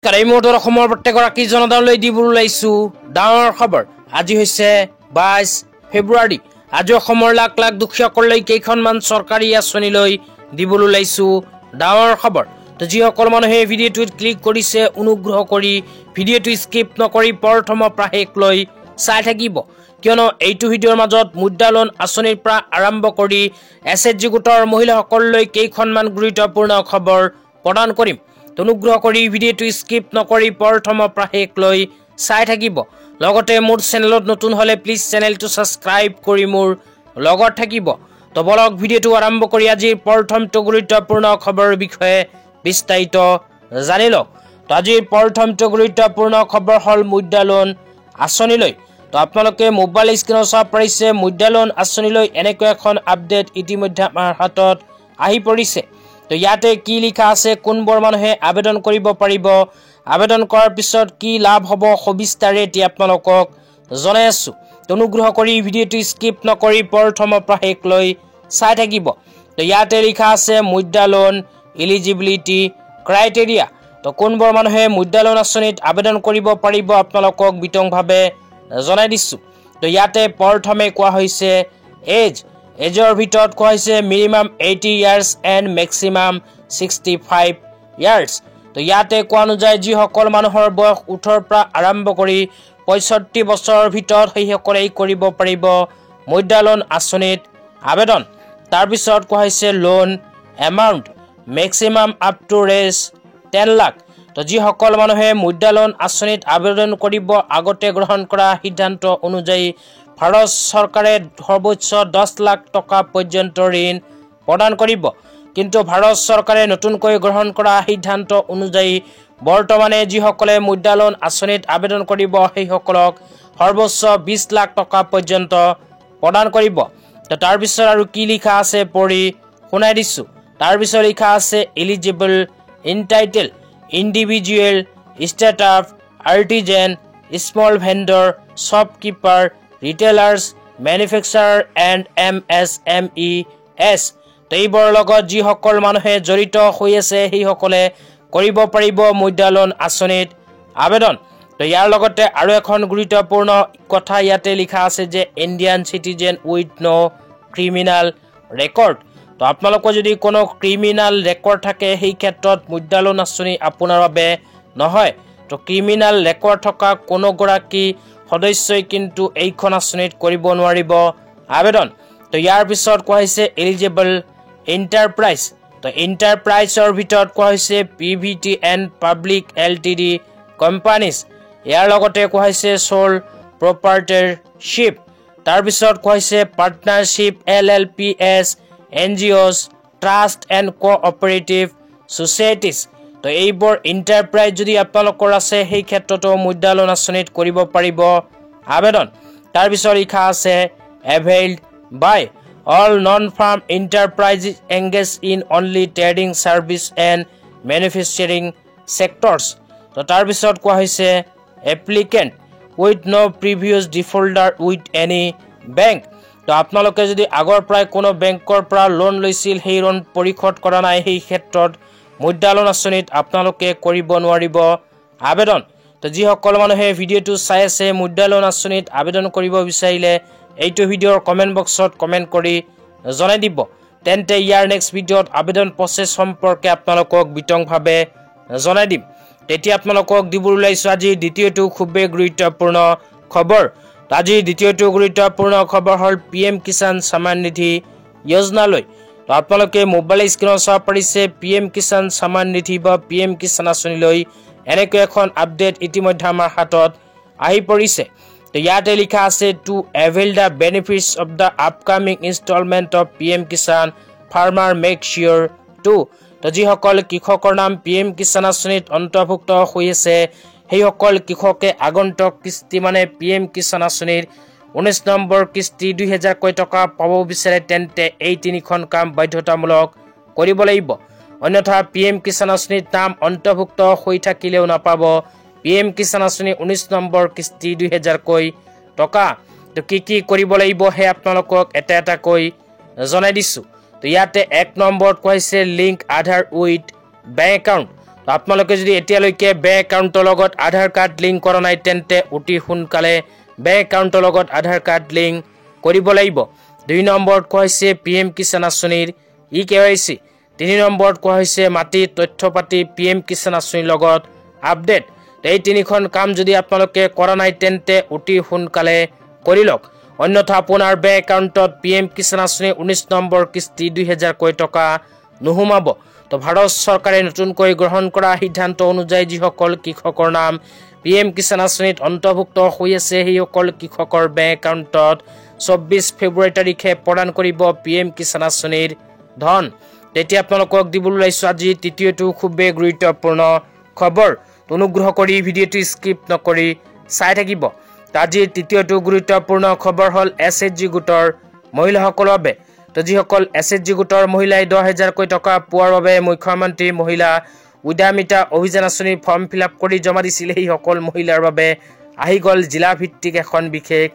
নমস্কাৰ এই মুহূৰ্তত অসমৰ প্ৰত্যেকগৰাকী জনতালৈ দিবলৈ ওলাইছো ডাঙৰ খবৰ আজি হৈছে 22 ফেব্ৰুৱাৰী আজি অসমৰ লাখ লাখ দুখীয়াসকললৈ কেইখনমান চৰকাৰী আঁচনি লৈ দিবলৈ ওলাইছো ডাঙৰ খবৰ তো যিসকল মানুহে ভিডিঅ'টোত ক্লিক কৰিছে অনুগ্ৰহ কৰি ভিডিঅ'টো স্কিপ নকৰি প্ৰথমৰ পৰা শেষলৈ চাই থাকিব কিয়নো এইটো ভিডিঅ'ৰ মাজত মুদ্ৰা লোন আঁচনিৰ পৰা আৰম্ভ কৰি এছএইচজি গোটৰ মহিলাসকললৈ কেইখনমান গুৰুত্বপূৰ্ণ খবৰ প্ৰদান কৰিম অনুগ্ৰহ কৰি ভিডিঅ'টো স্কিপ নকৰি প্ৰথমৰ পৰা শেষলৈ চাই থাকিব লগতে মোৰ চেনেলত নতুন হলে প্লিজ চেনেলটো সাবস্ক্ৰাইব কৰি মোৰ লগত থাকিব তো বলক ভিডিঅ'টো আৰম্ভ কৰি আজিৰ প্ৰথমটো গুৰুত্বপূৰ্ণ খবৰৰ বিষয়ে বিস্তাৰিত জানি লওক তো আজিৰ প্ৰথমটো গুৰুত্বপূৰ্ণ খবৰ হল মুদ্ৰা লোন আঁচনিলৈ তো আপোনালোকে মোবাইল স্ক্ৰীনত চাব পাৰিছে মুদ্ৰা লোন আঁচনিলৈ এনেকৈ এখন আপডেট ইতিমধ্যে আমাৰ হাতত আহি পৰিছে তো ইয়াতে কি লিখা আছে কোনবোৰ মানুহে আবেদন কৰিব পাৰিব আবেদন কৰাৰ পিছত কি লাভ হ'ব সবিস্তাৰে এটি আপোনালোকক জনাই আছো তো অনুগ্ৰহ কৰি ভিডিঅ'টো স্কিপ নকৰি প্ৰথমৰ পৰা শেষলৈ চাই থাকিব তো ইয়াতে লিখা আছে মুদ্ৰা লোন এলিজিবিলিটি ক্ৰাইটেৰিয়া তো কোনবোৰ মানুহে মুদ্ৰা লোন আঁচনিত আবেদন কৰিব পাৰিব আপোনালোকক বিতংভাৱে জনাই দিছো তো ইয়াতে প্ৰথমে কোৱা হৈছে এজৰ ভিতৰত কোৱা হৈছে minimum 80 years and maximum 65 years তো ইয়াতে কোৱা অনুযায়ী যিসকল মানুহৰ বয়স 18 পৰা আৰম্ভ কৰি 65 বছৰৰ ভিতৰত সেইসকলে কৰিব পাৰিব মুদ্ৰা লোন আঁচনিত আবেদন তাৰ পিছত কোৱা হৈছে loan amount maximum up to raise 10 lakh তো যিসকল মানুহে মুদ্ৰা লোন আঁচনিত আবেদন কৰিব আগতে গ্ৰহণ কৰা সিদ্ধান্ত অনুযায়ী ভাৰত চৰকাৰে সৰ্বোচ্চ 10 লাখ টকা পৰ্যন্ত ঋণ প্ৰদান কৰিব কিন্তু ভাৰত চৰকাৰে নতুনকৈ গ্ৰহণ কৰা সিদ্ধান্ত অনুযায়ী বৰ্তমানে যিসকলে মুদ্ৰা লোন আঁচনিত আবেদন কৰিব সেইসকলক সৰ্বোচ্চ 20 লাখ টকা পৰ্যন্ত প্ৰদান কৰিব তো তাৰ পিছত আৰু কি লিখা আছে পঢ়ি শুনাই দিছো তাৰ পিছত লিখা আছে eligible entitle individual startup artisan small vendor shopkeeper retailers manufacturer and MSMEs তো এইবোৰৰ লগত যিসকল মানুহে জড়িত হৈ আছে সেইসকলে কৰিব পাৰিব মুদ্ৰা লোন আঁচনিত আবেদন তো ইয়াৰ লগতে আৰু এখন গুৰুত্বপূৰ্ণ কথা ইয়াতে লিখা আছে যে Indian citizen with no criminal record তো আপোনালোকৰ যদি কোনো ক্ৰিমিনাল ৰেকৰ্ড থাকে সেই ক্ষেত্ৰত মুদ্ৰা লোন আঁচনি আপোনাৰ বাবে নহয় তো ক্ৰিমিনাল ৰেকৰ্ড থকা কোনো গৰাকী সদস্যই কিন্তু এইখন আঁচনিত কৰিব নোৱাৰিব আবেদন তো ইয়াৰ পিছত কোৱা হৈছে এলিজিবল এণ্টাৰপ্ৰাইজ তো এণ্টাৰপ্ৰাইজৰ ভিতৰত কোৱা হৈছে PVT and public LTD companies ইয়াৰ লগতে কোৱা হৈছে সোল প্ৰপাৰ্টাৰশ্বিপ তাৰ পিছত কোৱা হৈছে partnership LLPs NGOs trust and cooperative societies তো এইবোৰ এণ্টাৰপ্ৰাইজ যদি আপোনালোকৰ আছে সেই ক্ষেত্ৰতো মুদ্ৰা লোন আঁচনিত কৰিব পাৰিব আবেদন তাৰ পিছত লিখা আছে availed by all non farm enterprises engage in only trading service and manufacturing sectors তো তাৰ পিছত কোৱা হৈছে applicant with no' previous defaulter with any bank তো আপোনালোকে যদি আগৰ পৰাই কোনো বেংকৰ পৰা লোন লৈছিল সেই লোন পৰিশোধ কৰা নাই সেই ক্ষেত্ৰত মুদ্ৰা লোন আঁচনিত আপোনালোকে কৰিব নোৱাৰিব আবেদন তো যিসকল মানুহে ভিডিঅ'টো চাই আছে মুদ্ৰা লোন আঁচনিত আবেদন কৰিব বিচাৰিলে এইটো ভিডিঅ'ৰ কমেণ্ট বক্সত কমেণ্ট কৰি জনাই দিব তেন্তে ইয়াৰ নেক্সট ভিডিঅ'ত আবেদন প্ৰচেছ সম্পৰ্কে আপোনালোকক বিতংভাৱে জনাই দিম তেতিয়া আপোনালোকক দিবলৈ ওলাইছোঁ আজি দ্বিতীয়টো খুবেই গুৰুত্বপূৰ্ণ খবৰ আজিৰ দ্বিতীয়টো গুৰুত্বপূৰ্ণ খবৰ হ'ল PM কিষাণ সন্মান নিধি যোজনালৈ তো আপোনালোকে মোবাইল স্ক্ৰীনত চাব পাৰিছে PM কিষাণ সন্মান নিধি বা PM কিষাণ আঁচনিলৈ এনেকৈ এখন আপডেট ইতিমধ্যে আমাৰ হাতত আহি পৰিছে তো ইয়াতে লিখা আছে to avail the benefits of the upcoming instalment of PM Kisan farmer make sure to তো যিসকল কৃষকৰ নাম PM কিষাণ আঁচনিত অন্তৰ্ভুক্ত হৈ আছে সেইসকল কৃষকে আগন্তুক কিস্তি মানে PM কিষাণ আঁচনিৰ 19 নম্বৰ কিস্তি 2000 টকা পাব বিচাৰে তেন্তে এই তিনিখন কাম বাধ্যতামূলক কৰিব লাগিব অন্যথা PM কিষাণ আঁচনিৰ নাম অন্তৰ্ভুক্ত হৈ থাকিলেও নাপাব PM কিষাণ আঁচনি 19 নম্বৰ কিস্তি 2000 টকা তো কি কৰিব লাগিব হে আপোনালোকক এটা এটাকৈ জনাই দিছো তো ইয়াতে 1 নম্বৰত কৈছে link Aadhaar with bank account তো আপোনালোকে যদি এতিয়ালৈকে বেংক একাউণ্টৰ লগত আধাৰ কাৰ্ড লিংক কৰা নাই তেন্তে অতি সোনকালে বেংক একাউণ্টৰ লগত আধাৰ কাৰ্ড লিংক কৰিব লাগিব। 2 নম্বৰত কোৱা হৈছে PM কিষাণ আঁচনিৰ eKYC। 3 নম্বৰত কোৱা হৈছে মাটিৰ তথ্য পাতি PM কিষাণ আঁচনিৰ লগত আপডেট। এই তিনিখন কাম যদি আপোনালোকে কৰা নাই তেন্তে অতি সোনকালে কৰি লওক, অন্যথা আপোনাৰ বেংক একাউণ্টত PM কিষাণ আঁচনিৰ 19 নম্বৰ কিস্তি 2000 টকা নোসোমাব। তো ভাৰত চৰকাৰে নতুনকৈ গ্ৰহণ কৰা সিদ্ধান্ত অনুযায়ী যিসকল কৃষকৰ নাম PM কিষাণ আঁচনিত অন্তৰ্ভুক্ত হৈ আছে সেইসকল কৃষকৰ বেংক একাউণ্টত 24 ফেব্ৰুৱাৰী তাৰিখে প্ৰদান কৰিব PM কিষাণ আঁচনিৰ ধন। তেতিয়া আপোনালোকক দিবলৈ ওলাইছো আজি তৃতীয়টো খুবেই গুৰুত্বপূৰ্ণ খবৰ। অনুগ্ৰহ কৰি ভিডিঅ'টো স্কিপ নকৰি চাই থাকিব। আজিৰ তৃতীয়টো গুৰুত্বপূৰ্ণ খবৰ হ'ল SHG গোটৰ মহিলাসকলৰ বাবে। তো যিসকল SHG গোটৰ মহিলাই 10,000 টকা পোৱাৰ বাবে মুখ্যমন্ত্ৰী মহিলা উদ্যমিতা অভিযান আঁচনিৰ ফৰ্ম ফিল-আপ কৰি জমা দিছিল সেইসকল মহিলাৰ বাবে আহি গ'ল জিলা ভিত্তিক এখন বিশেষ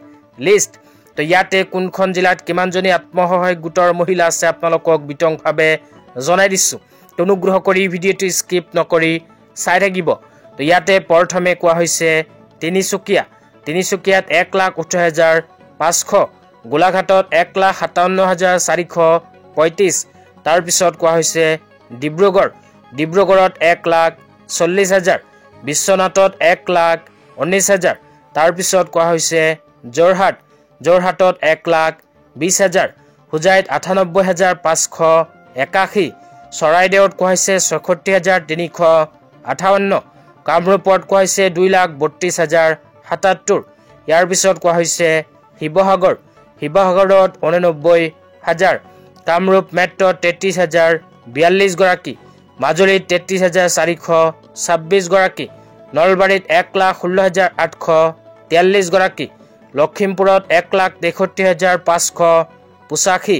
লিষ্ট। তো ইয়াতে কোনখন জিলাত কিমানজনী আত্মসহায়ক গোটৰ মহিলা আছে আপোনালোকক বিতংভাৱে জনাই দিছোঁ। তো অনুগ্ৰহ কৰি ভিডিঅ'টো স্কিপ নকৰি চাই থাকিব। তো ইয়াতে প্ৰথমে কোৱা হৈছে তিনিচুকীয়াত 1,18,500, গোলাঘাটত 1,57,435। তাৰপিছত কোৱা হৈছে ডিব্ৰুগড়ত 1,40,000, বিশ্বনাথত 1,19,000। তাৰপিছত কোৱা হৈছে যোৰহাটত 1,20,000, হোজাইত 98,581, চৰাইদেউত কোৱা হৈছে 66,358, কামৰূপত কোৱা হৈছে 2,32,077। ইয়াৰ পিছত কোৱা হৈছে শিৱসাগৰত 89,000, কামৰূপ মেট্ৰত 33,042 গৰাকী, মাজুলীত 33,426 গৰাকী, নলবাৰীত 1,16,843 গৰাকী, লখিমপুৰত 1,63,585,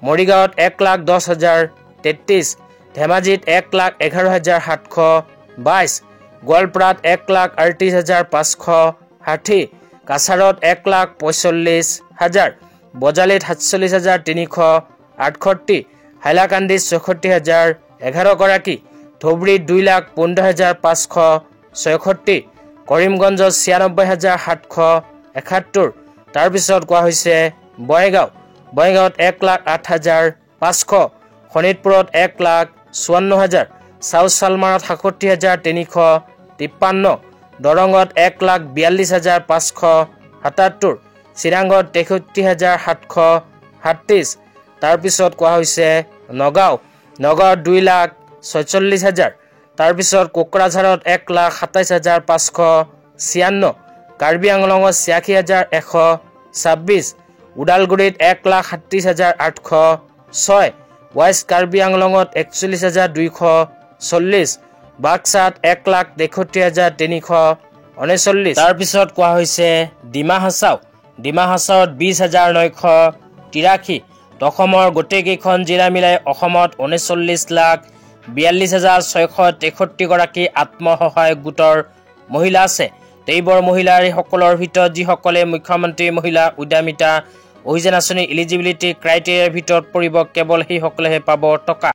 মৰিগাঁৱত 1,10,033, ধেমাজিত 1,11,722, গোৱালপাৰাত 1,38,560, কাছাৰত 1,45,000, বজালীত 47,368, হাইলাকান্দিত 64,011 গৰাকী, ধুবুৰীত 2,15,566, কৰিমগঞ্জত 96,771। তাৰপিছত কোৱা হৈছে বঙাইগাঁৱত 1,08,500, শোণিতপুৰত 1,54,000, চাউথ চালমাৰত 67,353, দৰঙত 1,42,577, চিৰাঙত 63,737। তাৰপিছত কোৱা হৈছে নগাঁৱত 2,46,000, তাৰপিছত কোকৰাঝাৰত 1,27,556, কাৰ্বি আংলঙত 86,126, ওদালগুৰিত 1,38,806, ৱেষ্ট কাৰ্বি আংলঙত 41,240, বাক্সাত 1,63,339। তাৰপিছত কোৱা হৈছে ডিমা হাছাওত 20,983। অসমৰ গোটেইকেইখন জিলা মিলাই অসমত 39,42,663 গৰাকী আত্মসহায়ক গোটৰ মহিলা আছে। এইবোৰ মহিলাসকলৰ ভিতৰত যিসকলে মুখ্যমন্ত্ৰী মহিলা উদ্যমিতা অভিযান আঁচনি এলিজিবিলিটি ক্ৰাইটেৰিয়াৰ ভিতৰত পৰিব কেৱল সেইসকলেহে পাব টকা।